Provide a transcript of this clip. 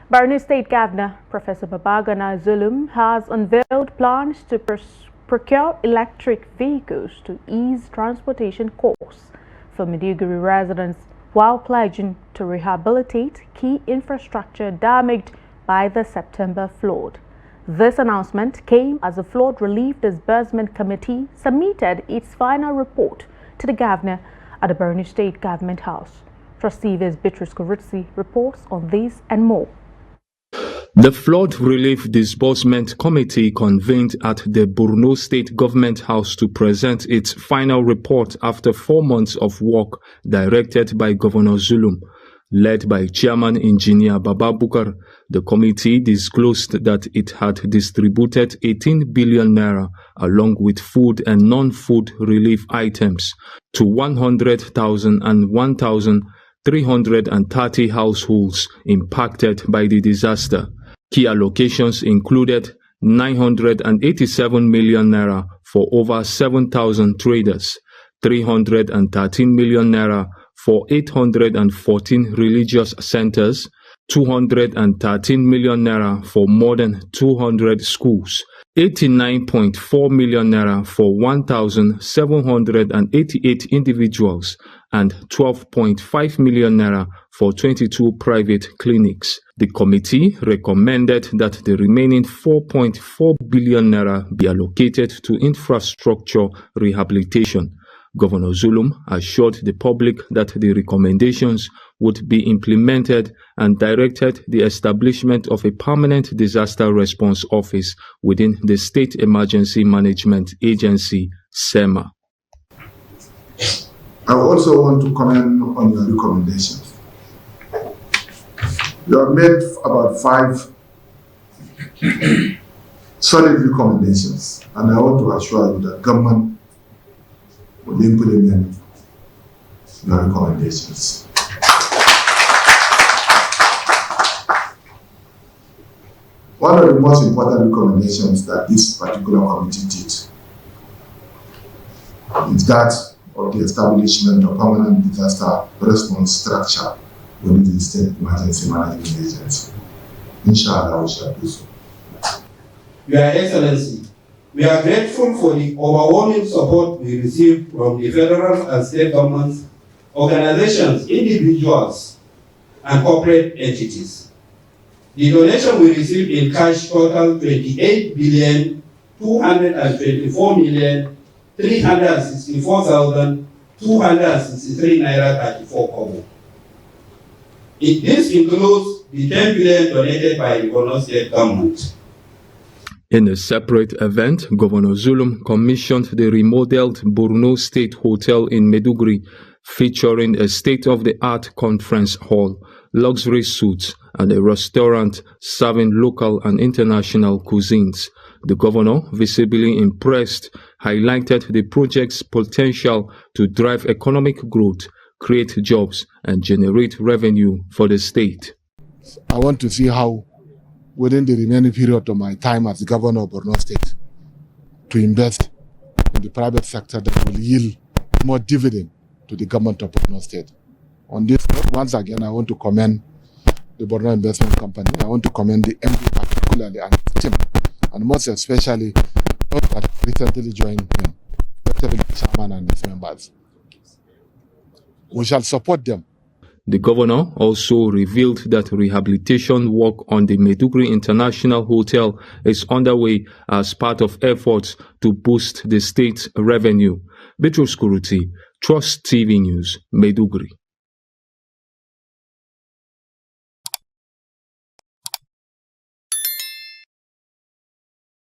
Borno State Governor Professor Babagana Zulum has unveiled plans to procure electric vehicles to ease transportation costs for Maiduguri residents while pledging to rehabilitate key infrastructure damaged by the September flood. This announcement came as the Flood Relief Disbursement Committee submitted its final report to the governor at the Borno State Government House. Trustee Beatrice reports on this and more. The Flood Relief Disbursement Committee convened at the Borno State Government House to present its final report after 4 months of work directed by Governor Zulum. Led by Chairman Engineer Babagana, the committee disclosed that it had distributed 18 billion naira along with food and non-food relief items to 100,000 and 1,330 households impacted by the disaster. Key allocations included 987 million naira for over 7,000 traders, 313 million naira for 814 religious centers, 213 million naira for more than 200 schools, 89.4 million naira for 1,788 individuals, and 12.5 million naira for 22 private clinics. The committee recommended that the remaining 4.4 billion naira be allocated to infrastructure rehabilitation. Governor Zulum assured the public that the recommendations would be implemented and directed the establishment of a permanent disaster response office within the State Emergency Management Agency, SEMA. I also want to comment on your recommendations. You have made about 5 solid recommendations, and I want to assure you that government will implement your recommendations. One of the most important recommendations that this particular committee did is that of the establishment of permanent disaster response structure within the State Emergency Management Agency. Inshallah, we shall do so. Your Excellency, we are grateful for the overwhelming support we received from the federal and state governments, organizations, individuals, and corporate entities. The donation we received in cash total 28,224,364,263 naira 34 kobo. This includes the 10 billion donated by the Borno State Government. In a separate event, Governor Zulum commissioned the remodeled Borno State Hotel in Maiduguri, featuring a state-of-the-art conference hall, luxury suites, and a restaurant serving local and international cuisines. The governor, visibly impressed, highlighted the project's potential to drive economic growth, create jobs, and generate revenue for the state. I want to see how, within the remaining period of my time as the governor of Borno State, to invest in the private sector that will yield more dividend to the government of Borno State. On this note, once again, I want to commend the Borno Investment Company. I want to commend the MD particularly and his team, and most especially those that recently joined him, especially the chairman and his members. We shall support them. The governor also revealed that rehabilitation work on the Maiduguri International Hotel is underway as part of efforts to boost the state's revenue. Beatrice, Trust TV News, Maiduguri.